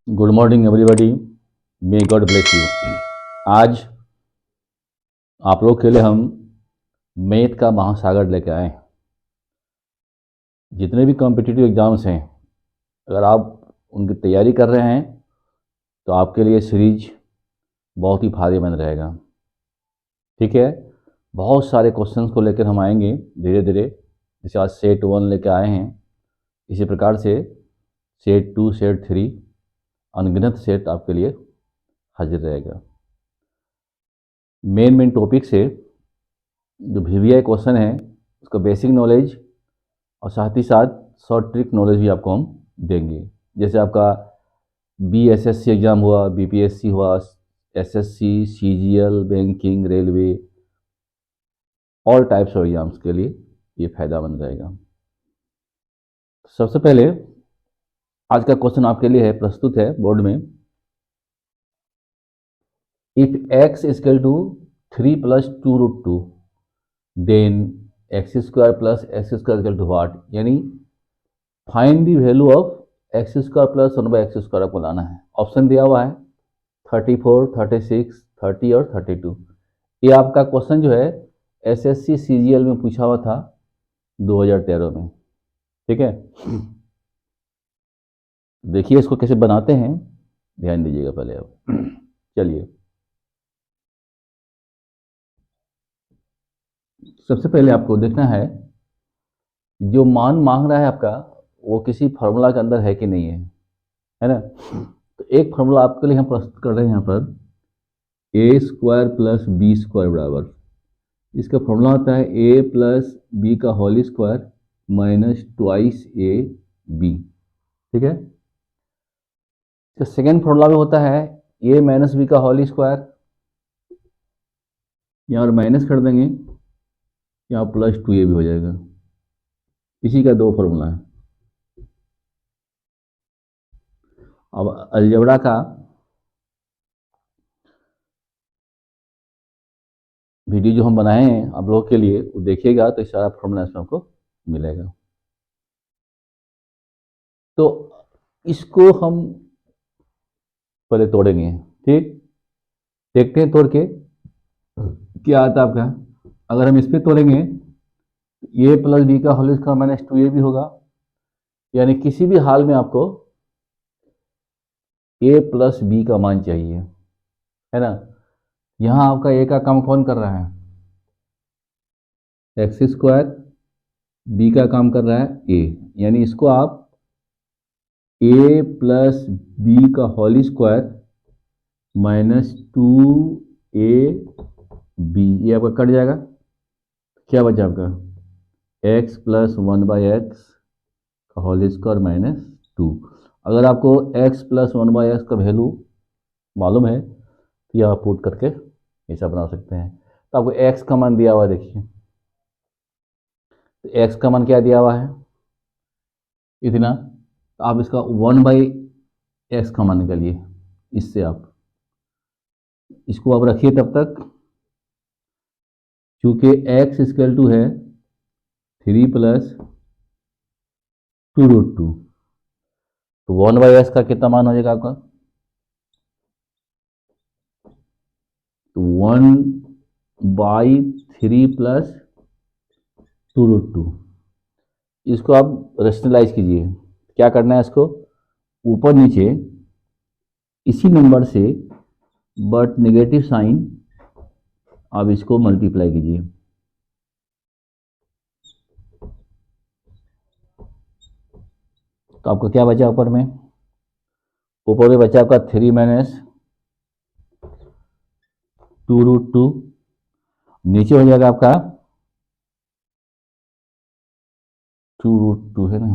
Good morning everybody, may God bless you. आज आप लोग के लिए हम मैथ का महासागर लेके आए हैं। जितने भी कॉम्पिटिटिव एग्ज़ाम्स हैं, अगर आप उनकी तैयारी कर रहे हैं तो आपके लिए सीरीज बहुत ही फायदेमंद रहेगा। ठीक है, बहुत सारे क्वेश्चंस को लेकर हम आएंगे धीरे धीरे। जैसे आज सेट 1 लेकर आए हैं, इसी प्रकार से सेट 2, सेट 3, अनगिनत सेट आपके लिए हाजिर रहेगा। मेन टॉपिक से जो VVI क्वेश्चन है उसका बेसिक नॉलेज और साथ ही साथ शॉर्ट ट्रिक नॉलेज भी आपको हम देंगे। जैसे आपका BSSC एग्ज़ाम हुआ, BPSC हुआ, SSC, CGL, banking, railway, all types of exams के लिए ये फायदेमंद रहेगा। सबसे पहले आज का क्वेश्चन आपके लिए है, प्रस्तुत है बोर्ड में। If x is equal to 3 plus 2 root 2 then x square plus x square is equal to what? यानी find the value of x square plus 1/x square आपको लाना है। ऑप्शन दिया हुआ है 34, 36, 30 और 32। ये आपका क्वेश्चन जो है SSC CGL में पूछा हुआ था 2013 में। ठीक है, देखिए इसको कैसे बनाते हैं, ध्यान दीजिएगा पहले। अब चलिए, सबसे पहले आपको देखना है जो मान मांग रहा है आपका वो किसी फार्मूला के अंदर है कि नहीं है ना। तो एक फार्मूला आपके लिए हम प्रस्तुत कर रहे हैं यहाँ पर, A square plus B square बराबर, इसका फॉर्मूला होता है a प्लस बी का whole square minus twice A B. ठीक है, तो सेकेंड फॉर्मूला भी होता है a माइनस बी का होल स्क्वायर, यहाँ और माइनस कर देंगे, यहाँ प्लस 2a भी हो जाएगा। इसी का दो फॉर्मूला है। अब अलजेब्रा का वीडियो जो हम बनाए हैं आप लोगों के लिए, वो देखिएगा तो सारा फॉर्मूला इसमें आपको मिलेगा। तो इसको हम पहले तोड़ेंगे। ठीक, देखते हैं तोड़ के क्या आता है आपका। अगर हम इस पर तोड़ेंगे a प्लस बी का होल स्क्वायर माइनस 2a भी होगा, यानी किसी भी हाल में आपको a प्लस बी का मान चाहिए, है ना। यहाँ आपका a का काम कौन कर रहा है? एक्स स्क्वायर, बी का काम कर रहा है a, यानी इसको आप a प्लस बी का whole square minus 2a B, ये आपका कट जाएगा। क्या बचा आपका? x प्लस 1/x का होल स्क्वायर माइनस 2। अगर आपको x प्लस 1/x का वैल्यू मालूम है तो यह आप पुट करके ऐसा बना सकते हैं। तो आपको x का मान दिया हुआ है, देखिए तो x का मान क्या दिया हुआ है? इतना। तो आप इसका 1/x का मान निकालिए, इससे आप इसको आप रखिए तब तक, क्योंकि x इक्वल टू है 3 प्लस 2 रूट 2, तो 1/x का कितना मान हो जाएगा आपका? तो 1/3 प्लस 2 रूट 2। इसको आप रेशनलाइज कीजिए। क्या करना है इसको? ऊपर नीचे इसी नंबर से बट नेगेटिव साइन आप इसको मल्टीप्लाई कीजिए। तो आपको क्या बचा ऊपर में? ऊपर में बचा आपका 3 माइनस 2 रूट 2, नीचे हो जाएगा आपका 2 रूट 2, है ना,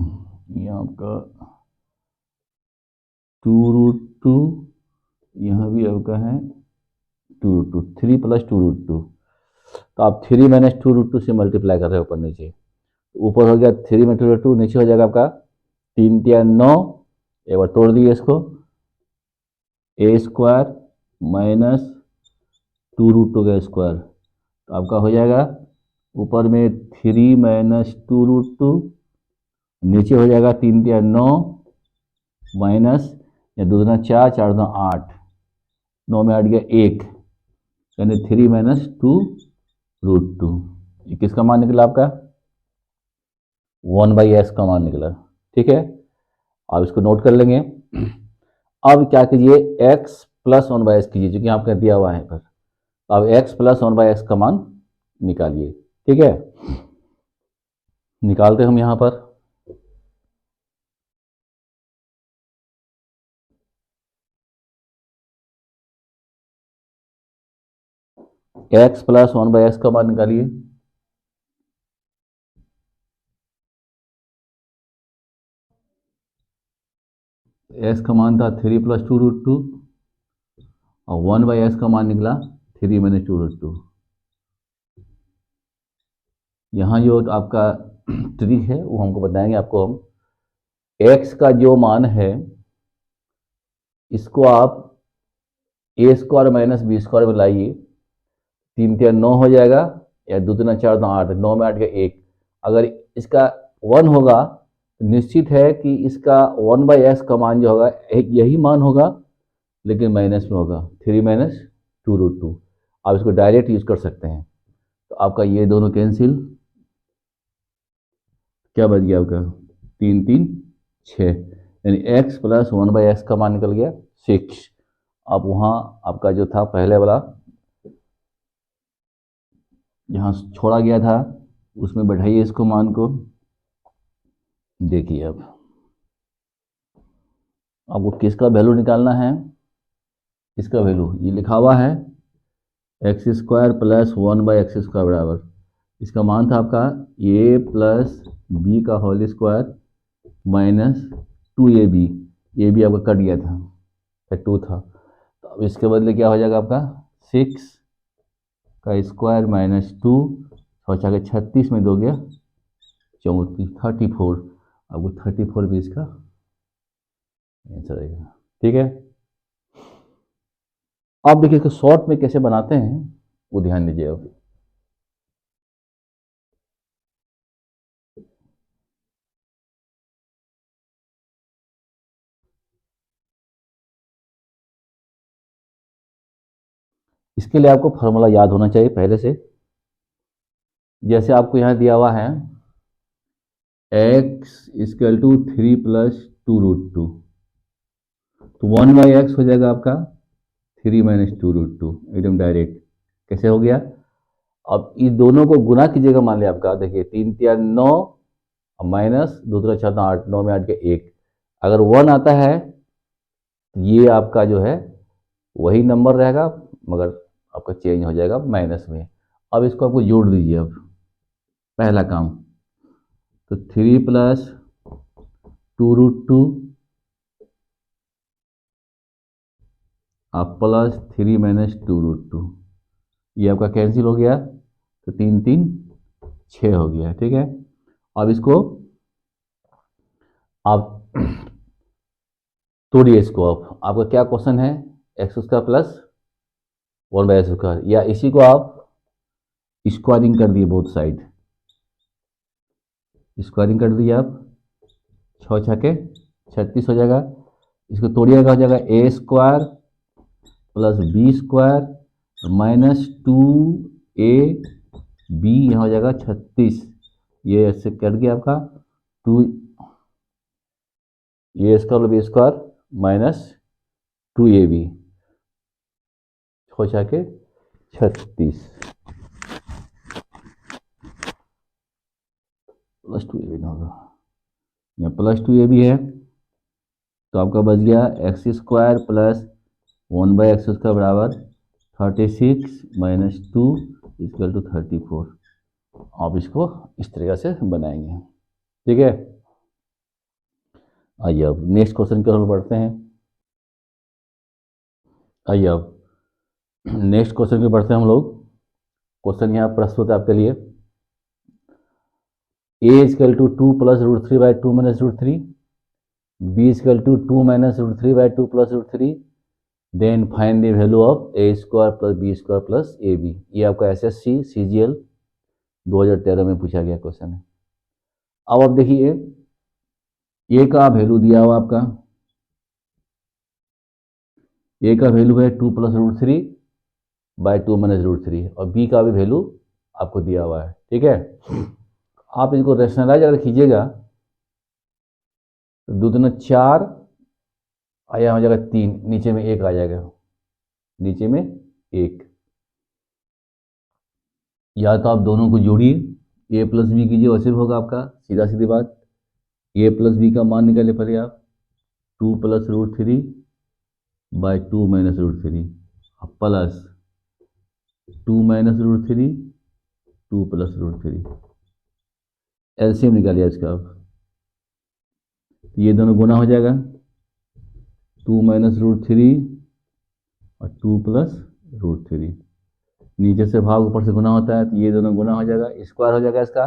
ये आपका 2 रूट 2, यहाँ भी आपका है 2 रूट 2, 3 प्लस 2 रूट 2। तो आप 3 माइनस 2 रूट 2 से मल्टीप्लाई कर रहे हो ऊपर नीचे। ऊपर हो गया 3 में 2 रूट 2, नीचे हो जाएगा आपका 3 3 9। एक बार तोड़ दिए इसको, a स्क्वायर माइनस 2 रूट 2 का स्क्वायर, तो आपका हो जाएगा ऊपर में 3 माइनस 2 रूट 2, नीचे हो जाएगा 3 3 9 माइनस या 2 दूना 4, 4 दूना 8, 9 में 8 गया 1, यानी 3 माइनस 2√2। ये किसका मान निकला आपका? 1/s का मान निकला। ठीक है, आप इसको नोट कर लेंगे। अब क्या कीजिए, x प्लस 1/s कीजिए, जो कि आपका दिया हुआ है पर। अब x प्लस 1/s का मान निकालिए। ठीक है, निकालते हम यहां पर। x प्लस 1/s का मान निकालिए। s का मान था 3 प्लस 2√2 और 1/s का मान निकला 3 माइनस 2√2। यहाँ जो आपका ट्रिक है वो हमको बताएंगे आपको हम। x का जो मान है इसको आप a square minus B square में लाइए, 3 3 9 हो जाएगा, या 2 दूना 4 दूना 8, 9 में 8 का 1। अगर इसका 1 होगा तो निश्चित है कि इसका 1/s का मान जो होगा यही मान होगा, लेकिन माइनस में होगा, 3 माइनस 2√2। आप इसको डायरेक्ट यूज कर सकते हैं। तो आपका ये दोनों कैंसिल, क्या बच गया आपका? 3 3 6, यानी x प्लस 1/s का मान निकल गया 6। अब वहाँ आपका जो था पहले वाला जहाँ छोड़ा गया था उसमें बैठाइए इसको मान को। देखिए अब आपको किसका वैल्यू निकालना है? इसका वैल्यू ये लिखा हुआ है एक्स स्क्वायर प्लस 1/x² बराबर, इसका मान था आपका a प्लस बी का होल स्क्वायर माइनस 2ab। ये भी आपका कट गया था, 2 था, तो अब इसके बदले क्या हो जाएगा आपका 6 का स्क्वायर माइनस 2, 6 के 36 में 2 गया 34, 34। आपको 34 भी इसका आंसर आएगा। ठीक है, आप देखिए इसको शॉर्ट में कैसे बनाते हैं वो ध्यान दीजिए। अब इसके लिए आपको फॉर्मूला याद होना चाहिए पहले से। जैसे आपको यहाँ दिया हुआ है x इक्वल टू 3 प्लस 2√2, तो 1/x हो जाएगा आपका 3 माइनस 2√2, एकदम डायरेक्ट। कैसे हो गया? अब इस दोनों को गुना कीजिएगा, मान लिया आपका, देखिए 3 3 9 माइनस 2 3 6 8, 9 में 8 के 1। अगर 1 आता है तो ये आपका जो है वही नंबर रहेगा, मगर आपका चेंज हो जाएगा माइनस में। अब इसको आपको जोड़ दीजिए। अब पहला काम तो 3 प्लस 2√2 आप प्लस 3 माइनस 2√2, ये आपका कैंसिल हो गया, तो 3 3 6 हो गया। ठीक है, अब इसको आप तोड़िए इसको। आप आपका क्या क्वेश्चन है? x² प्लस 1/s², या इसी को आप स्क्वायरिंग कर दिए, बोथ साइड स्क्वायरिंग कर दिए आप, 6 6 के 36 हो जाएगा। इसको तोड़िएगा, हो जाएगा a² plus b² minus 2ab, यहाँ हो जाएगा 36। ये ऐसे कट गया आपका 2 a² b² माइनस 2ab, 6 6 के 36 प्लस 2ab ना होगा, यहाँ प्लस 2ab है, तो आपका बच गया x² प्लस 1/x² बराबर 36 माइनस 2 इक्वल टू 34। आप इसको इस तरीके से बनाएंगे। ठीक है, आइए अब नेक्स्ट क्वेश्चन की ओर बढ़ते हैं। आइए अब नेक्स्ट क्वेश्चन की बढ़ते हैं हम लोग। क्वेश्चन यहाँ प्रस्तुत है आपके लिए। a equal to 2 plus √3/2 minus √3, b equal to 2 minus √3/2 plus √3, then find the value of a² plus b² plus ab। ये आपका SSC CGL 2013 में पूछा गया क्वेश्चन है। अब आप देखिए a का वैल्यू दिया हुआ आपका ए का वैल्यू है 2 + √3 बाय 2 - √3 और बी का भी वैल्यू आपको दिया हुआ है। ठीक है, आप इनको रेशनलाइज अगर कीजिएगा तो 2 दूना 4 और यहाँ हो जाएगा 3, नीचे में 1 आ जाएगा, नीचे में 1। या तो आप दोनों को जोड़िए, a + b कीजिए, वैसे भी होगा आपका, सीधा सीधी बात। a + b का मान निकालिए पहले आप, 2 + √3 बाय 2 - √3 प्लस 2 - √3 2 + √3। एलसीएम निकालिए इसका आप, ये दोनों गुना हो जाएगा, 2 - √3 और 2 + √3। नीचे से भाग ऊपर से गुना होता है तो ये दोनों गुना हो जाएगा, स्क्वायर हो जाएगा इसका,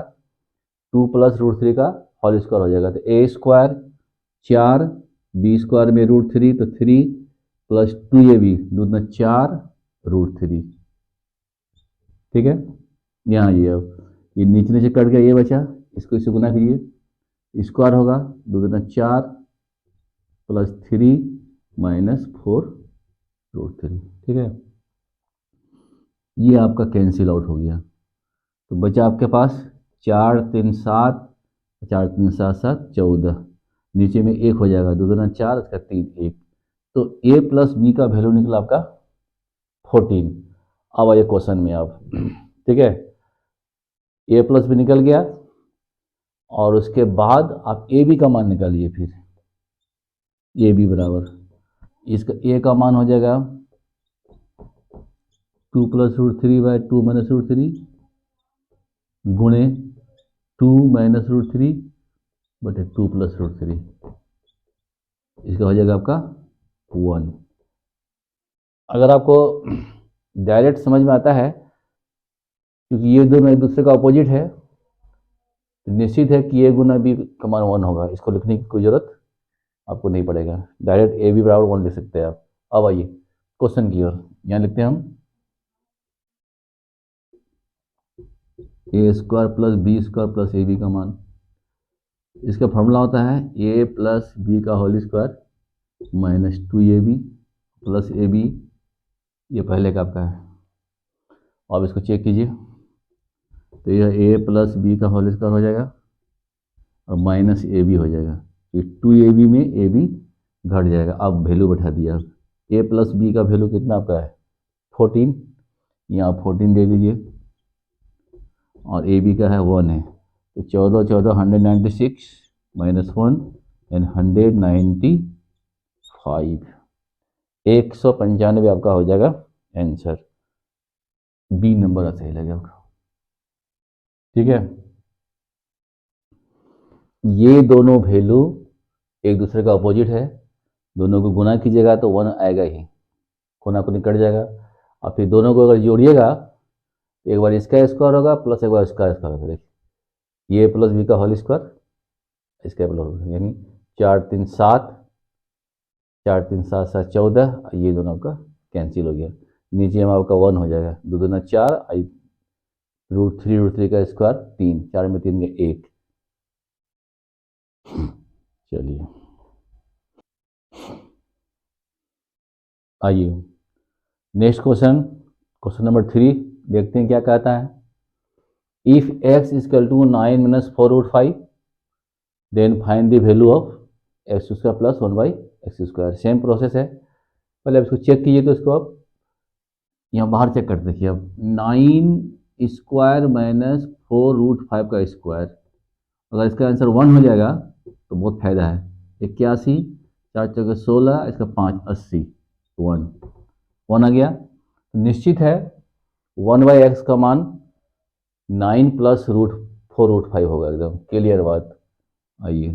2 + √3 का होल स्क्वायर हो जाएगा। तो a स्क्वायर 4, b स्क्वायर में √3 तो 3 प्लस 2ab 2 दूना 4 √3। ठीक है, यहाँ ये अब ये नीचे नीचे कट गया, ये बचा, इसको इससे गुना कीजिए, स्क्वायर होगा 2 दूना 4 प्लस 3 -4 √3। ठीक है, ये आपका कैंसिल आउट हो गया, तो बचा आपके पास 4 3 7, 4 3 7 7 14, नीचे में 1 हो जाएगा, 2 दूना 4, इसका 3 1, तो a + b का वैल्यू निकला आपका 14। अब आइए क्वेश्चन में आप, ठीक है, a + b निकल गया और उसके बाद आप ए बी का मान निकालिए, फिर ए बी बराबर, इसका a का मान हो जाएगा 2 + √3 बाय 2 - √3 गुणे 2 - √3 बटे 2 + √3, इसका हो जाएगा आपका 1। अगर आपको डायरेक्ट समझ में आता है, क्योंकि ये दोनों एक दूसरे का अपोजिट है, तो निश्चित है कि a गुना b का मान 1 होगा, इसको लिखने की कोई जरूरत आपको नहीं पड़ेगा, डायरेक्ट a b बराबर 1 लिख सकते हैं आप। अब आइए क्वेश्चन की ओर, यहाँ लिखते हैं हम a square + b square + ab का मान, इसका फॉर्मूला होता है a + b का whole square minus 2ab plus ab, ये पहले का आपका है। अब इसको चेक कीजिए, तो यह a + b का होल स्क्वायर हो जाएगा और माइनस ab हो जाएगा, तो 2ab में ab घट जाएगा। अब वैल्यू बैठा दिया, a + b का वैल्यू कितना आपका है 14, यहाँ 14 दे दीजिए और ab का है 1 है, तो 14 14 196 -1 एंड 195, 195 आपका हो जाएगा आंसर, बी नंबर सही लगेगा आपका। ठीक है, ये दोनों वैल्यू एक दूसरे का अपोजिट है, दोनों को गुना कीजिएगा तो 1 आएगा ही, कोना को निकट जाएगा, और फिर दोनों को अगर जोड़िएगा एक बार इसका स्क्वायर होगा प्लस एक बार इसका स्क्वायर होगा, देखिए ये + b का होल स्क्वायर, इसका प्लस, यानी 4 3 7, 4 3 7 7 14, ये दोनों आपका कैंसिल हो गया, नीचे में आपका 1 हो जाएगा, 2 दूना 4 √3 का स्क्वायर 3, 4 में 3 में 1। चलिए आइए नेक्स्ट क्वेश्चन, क्वेश्चन नंबर 3 देखते हैं क्या कहता है। If x = 9 - 4√5 then find the value of x² + 1/x²। Same process है, पहले आप इसको चेक कीजिए, तो इसको आप यहाँ बाहर चेक करते देखिए, अब 9² - 4√5 का स्क्वायर, अगर इसका आंसर 1 हो जाएगा तो बहुत फायदा है, 81 4 4 16, इसका 5 80, 1 आ गया, निश्चित है 1/x का मान 9 + √4√5 होगा, एकदम क्लियर बात। आइए,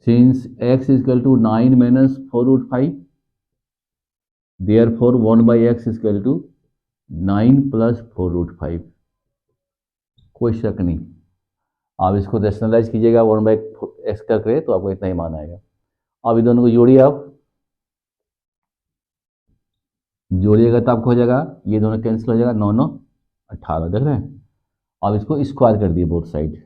सिंस x = 9 - 4√5 therefore 1/x = 9 + 4√5, कोई शक नहीं, आप इसको रेशनलाइज कीजिएगा 1/x करके तो आपको इतना ही मान आएगा। अब इन दोनों को जोड़िए, आप जोड़िएगा तो आपको हो जाएगा, ये दोनों कैंसिल हो जाएगा, 9 9 18, देख रहे हैं। अब इसको स्क्वायर कर दिए बोथ साइड,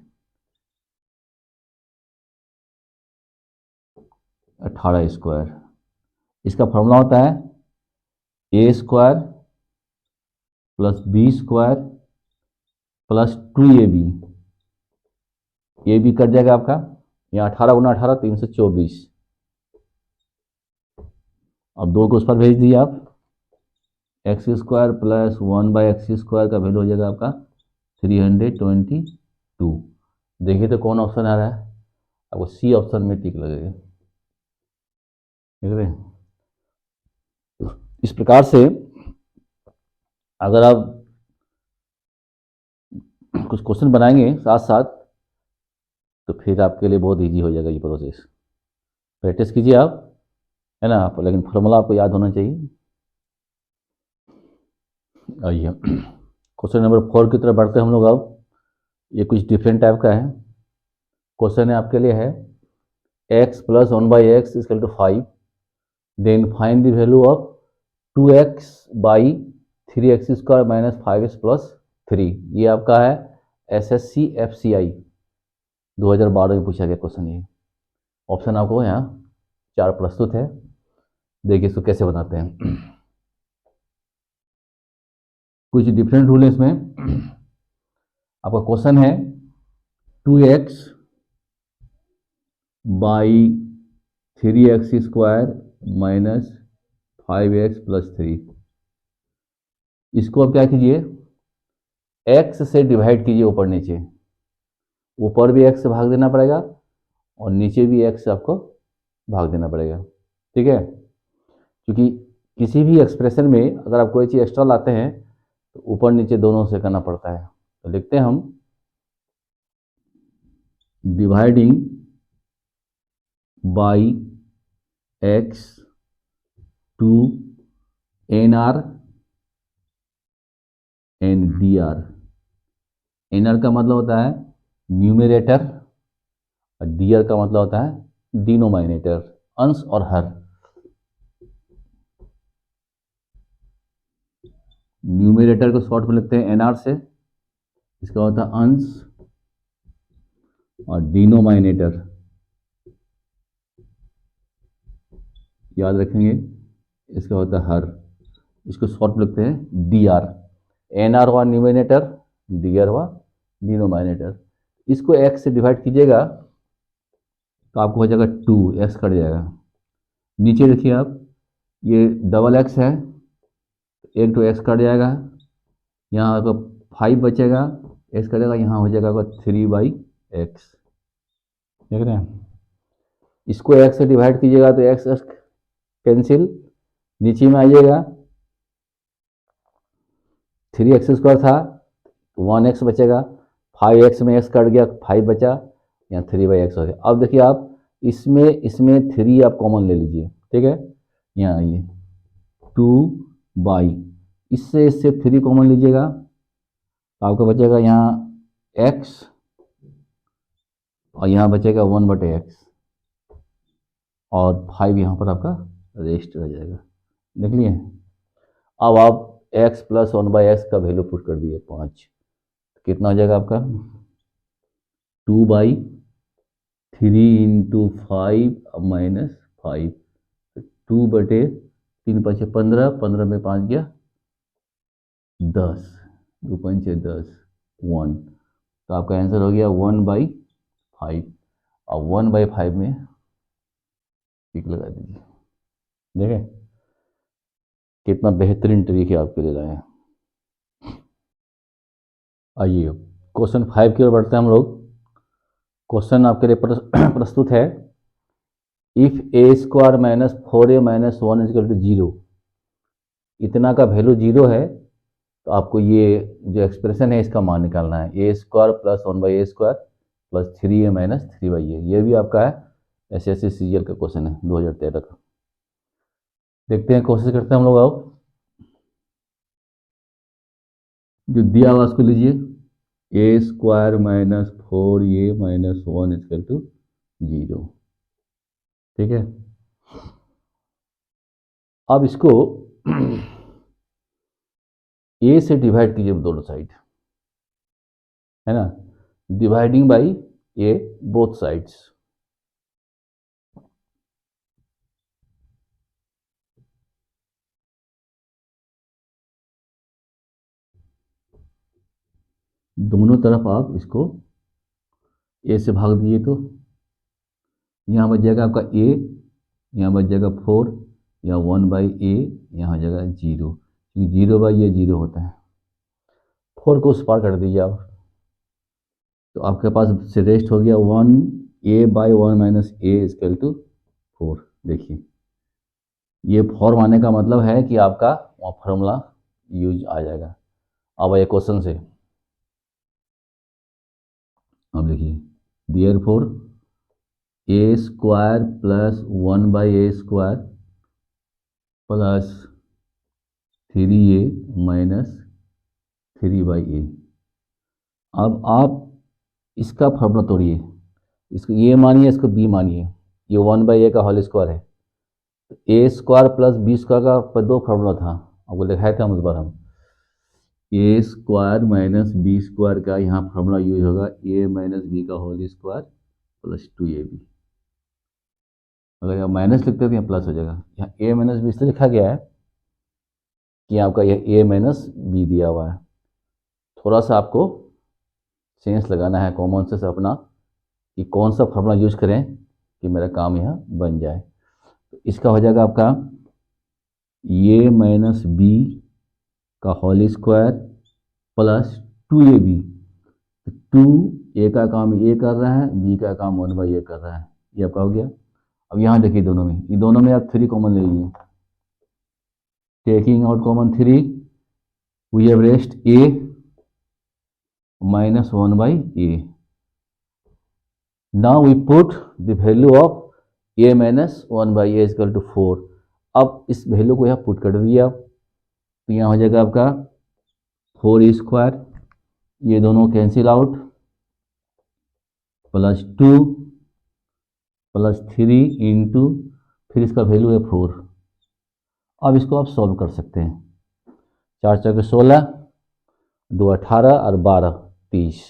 18 स्क्वायर, इसका फॉर्मूला होता है A square plus B square plus 2ab। A B cut जाएगा आपका, यहाँ 18 × 18 324। अब 2 को उस पर भेज दिए आप, एक्स स्क्वायर प्लस 1/x² का वैल्यू हो जाएगा आपका 322। देखिए तो कौन ऑप्शन आ रहा है, आपको सी ऑप्शन में टिक लगेगा। देख रहे हैं? इस प्रकार से अगर आप कुछ क्वेश्चन बनाएंगे साथ साथ तो फिर आपके लिए बहुत इजी हो जाएगा ये प्रोसेस। प्रैक्टिस कीजिए आप, है ना आप, लेकिन फॉर्मूला आपको याद होना चाहिए। आइए क्वेश्चन नंबर 4 की तरफ बढ़ते हैं हम लोग। अब ये कुछ डिफरेंट टाइप का है। क्वेश्चन है आपके लिए है x + 1/x = 5, then find the value of 2x/3x² - 5x + 3। ये आपका है SSC FCI 2012 में पूछा गया क्वेश्चन। ये ऑप्शन आपको यहाँ 4 प्रस्तुत है, देखिए इसको कैसे बनाते हैं। कुछ डिफरेंट रूल है इसमें। आपका क्वेश्चन है 2x/3x² - 5x + 3। इसको अब क्या कीजिए, x से डिवाइड कीजिए ऊपर नीचे। ऊपर भी x से भाग देना पड़ेगा और नीचे भी x से आपको भाग देना पड़ेगा, ठीक है। क्योंकि किसी भी एक्सप्रेशन में अगर आप कोई चीज़ एक्स्ट्रा लाते हैं तो ऊपर नीचे दोनों से करना पड़ता है। तो लिखते हैं हम dividing by x to nr and dr। nr का मतलब होता है न्यूमरेटर और dr का मतलब होता है डिनोमिनेटर, अंश और हर। न्यूमरेटर को शॉर्ट में लिखते हैं nr से, इसका होता है अंश, और डिनोमिनेटर याद रखेंगे इसका होता है हर, इसको शॉर्ट में लिखते हैं dr। nr हुआ न्यूमरेटर, dr हुआ डिनोमिनेटर। इसको x से डिवाइड कीजिएगा तो आपको हो जाएगा 2, x कट जाएगा। नीचे देखिए आप, ये डबल x है, एक तो x कट जाएगा, यहाँ आपका 5 बचेगा, x कटेगा, यहाँ हो जाएगा 3/x। देख रहे हैं? इसको x से डिवाइड कीजिएगा तो x कैंसिल, नीचे में आइएगा 3x² था, 1x बचेगा, 5x में x कट गया, 5 बचा, यहाँ 3/x हो गया। अब देखिए आप इसमें 3 आप कॉमन ले लीजिए, ठीक है। यहाँ आइए 2/, इससे 3 कॉमन लीजिएगा तो आपका बचेगा यहाँ x और यहाँ बचेगा 1/x और 5 यहाँ पर आपका रेस्ट रह जाएगा। देख लिए? अब आप x + 1/x का वैल्यू पुट कर दिए 5, कितना हो जाएगा आपका 2/3 × 5 - 5, 2/3 × 5 = 15, 15 में 5 गया 10, 2 × 5 = 10, 1। तो आपका आंसर हो गया 1/5। और 1/5 में टिक लगा दीजिए। देखें कितना बेहतरीन तरीके आपके लिए लाए हैं। आइए क्वेश्चन 5 की ओर बढ़ते हैं हम लोग। क्वेश्चन आपके लिए प्रस्तुत है इफ a² - 4a - 1 = 0। इतना का वैल्यू 0 है तो आपको ये जो एक्सप्रेशन है इसका मान निकालना है, a² + 1/a² + 3a - 3/a। ये भी आपका है SSC CGL का क्वेश्चन है 2013 का। देखते हैं, कोशिश करते हैं हम लोग। अब जो दिया हुआ उसको लीजिए, a² - 4a - 1 = 0, ठीक है। अब इसको a से डिवाइड कीजिए दोनों साइड, है ना, dividing by a both sides. दोनों तरफ आप इसको ए से भाग दिए तो यहाँ बच जाएगा आपका ए, यहाँ बच जाएगा 4 या 1/a, यहाँ हो जाएगा 0, क्योंकि 0/a 0 होता है। 4 को उस पार कर दीजिए आप, तो आपके पास से रेस्ट हो गया 1a/1 - a इक्वल टू 4। देखिए ये फॉर्म आने का मतलब है कि आपका वहाँ फार्मूला यूज आ जाएगा। अब ये क्वेश्चन से अब देखिए, therefore a² plus 1/a² plus 3a minus 3/a। अब आप इसका फार्मूला तोड़िए, इसको ये मानिए, इसको b मानिए, ये 1/a का होल स्क्वायर है। a² प्लस b² का पर दो फार्मूला था, आपको दिखाया था हम इस बार। हम a² माइनस b² का यहाँ फार्मूला यूज होगा a माइनस बी का होल स्क्वायर प्लस 2ab। अगर यहाँ माइनस लिखते तो यहाँ प्लस हो जाएगा। यहाँ a माइनस बी इसलिए लिखा गया है कि आपका यह a माइनस बी दिया हुआ है। थोड़ा सा आपको सेंस लगाना है, कॉमन सेंस अपना, कि कौन सा फार्मूला यूज करें कि मेरा काम यहाँ बन जाए। तो इसका हो जाएगा आपका a माइनस बी का whole square plus 2ab। 2 a का काम a कर रहा है, b का काम 1/a कर रहा है, ये आपका हो गया। अब यहाँ देखिए दोनों में, ये दोनों में आप 3 कॉमन ले लीजिए। Taking out common 3, we have rest a minus 1/a. Now we put the value of a minus 1/a is equal to 4। अब इस वैल्यू को यहाँ पुट कर दिए आप, तो यहाँ हो जाएगा आपका 4a², ये दोनों cancel out, plus 2 plus 3 into, फिर इसका वैल्यू है 4। अब इसको आप सॉल्व कर सकते हैं। 4 × 16, 2 18 और 12 30।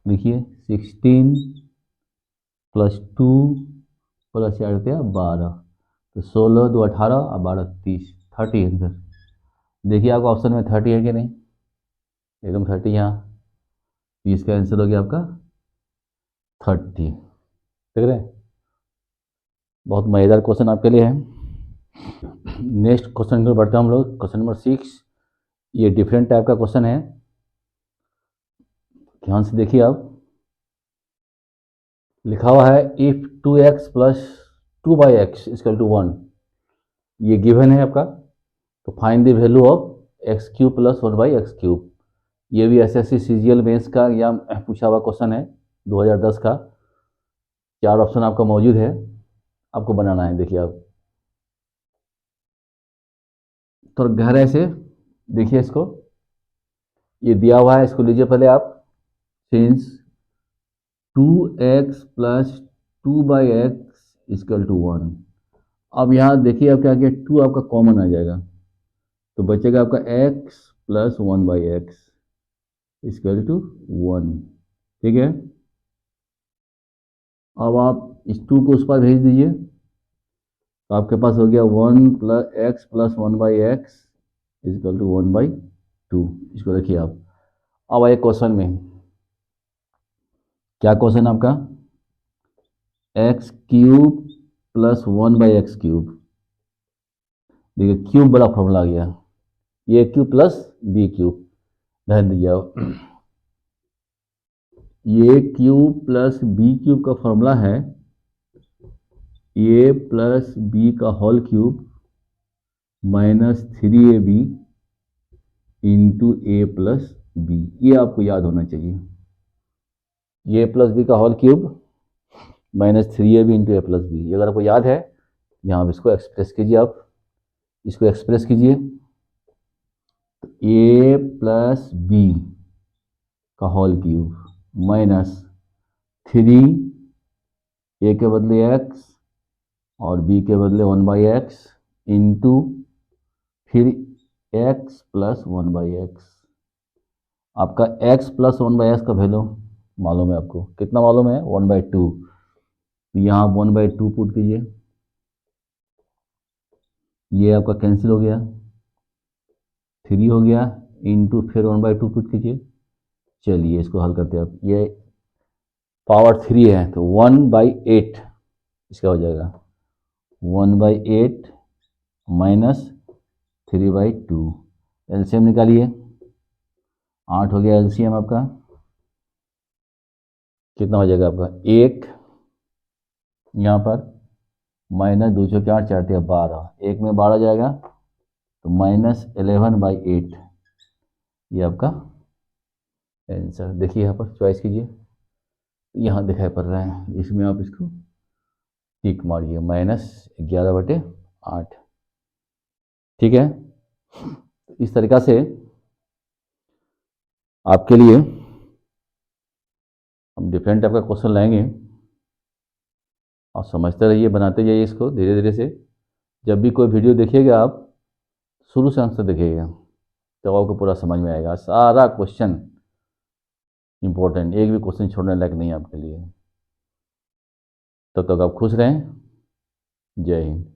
लिखिए 16 प्लस 2 प्लस 4 12, तो 16 2 18 और 12 30, 30 आंसर। देखिए आपका ऑप्शन में 30 है कि नहीं, एकदम 30 यहाँ, तो इसका आंसर हो गया आपका 30। देख रहे हैं, बहुत मज़ेदार क्वेश्चन आपके लिए है। नेक्स्ट क्वेश्चन की ओर बढ़ते हैं हम लोग, क्वेश्चन नंबर 6। ये डिफरेंट टाइप का क्वेश्चन है, ध्यान से देखिए आप। लिखा हुआ है if 2x plus 2/x equal to 1, ये गिवन है आपका, तो find the value of x³ plus 1/x³। ये भी एसएससी सीजीएल मेंस का या पूछा हुआ क्वेश्चन है 2010 का। 4 ऑप्शन आपका मौजूद है, आपको बनाना है। देखिए आप तो गहराई से देखिए इसको, ये दिया हुआ है, इसको लीजिए पहले आप। Since 2x plus 2/x equal to 1। अब यहाँ देखिए आप क्या किया, 2 आपका कॉमन आ जाएगा, तो बचेगा आपका x plus 1/x equal to 1। ठीक है, अब आप इस 2 को उस पर भेज दीजिए, तो आपके पास हो गया 1 plus x plus 1/x equal to 1/2। इसको देखिए आप। अब आइए क्वेश्चन में, क्या क्वेश्चन आपका, x³ प्लस 1/x³। देखिए क्यूब बड़ा फॉर्मूला आ गया, a³ प्लस b³। ध्यान दीजिए आप, a³ प्लस b³ का फॉर्मूला है a प्लस b का whole cube minus 3ab into a plus B. ये आपको याद होना चाहिए, a प्लस बी का whole cube minus 3ab into a plus B. अगर आपको याद है, यहाँ आप इसको एक्सप्रेस कीजिए, आप इसको एक्सप्रेस कीजिए, तो a प्लस बी का होल क्यूब माइनस 3 a के बदले x और b के बदले 1/x इंटू फिर x प्लस 1/x। आपका x प्लस 1/x का वैल्यू मालूम है आपको, कितना मालूम है, 1/2। तो यहाँ आप 1/2 पुट कीजिए, ये आपका कैंसिल हो गया, 3 हो गया, इंटू फिर 1/2 पुट कीजिए, चलिए इसको हल करते हैं अब। ये पावर 3 है तो 1/8 इसका हो जाएगा 1/8 माइनस 3/2। एलसीएम निकालिए, 8 हो गया एलसीएम आपका। कितना हो जाएगा आपका 1 यहाँ पर माइनस 2 4 4 12, 1 में 12 जाएगा तो -11/8 ये आपका आंसर। देखिए यहाँ पर चॉइस कीजिए, यहाँ दिखाई पड़ रहा है, इसमें आप इसको टिक मारिए -11/8। ठीक है, इस तरीक़ा से आपके लिए हम डिफरेंट टाइप का क्वेश्चन लाएंगे और समझते रहिए, बनाते जाइए इसको धीरे धीरे से। जब भी कोई वीडियो देखिएगा आप शुरू से अंत तक देखिएगा तो आपको पूरा समझ में आएगा। सारा क्वेश्चन इंपॉर्टेंट, एक भी क्वेश्चन छोड़ने लायक नहीं है आपके लिए। तब तक आप खुश रहें। जय हिंद।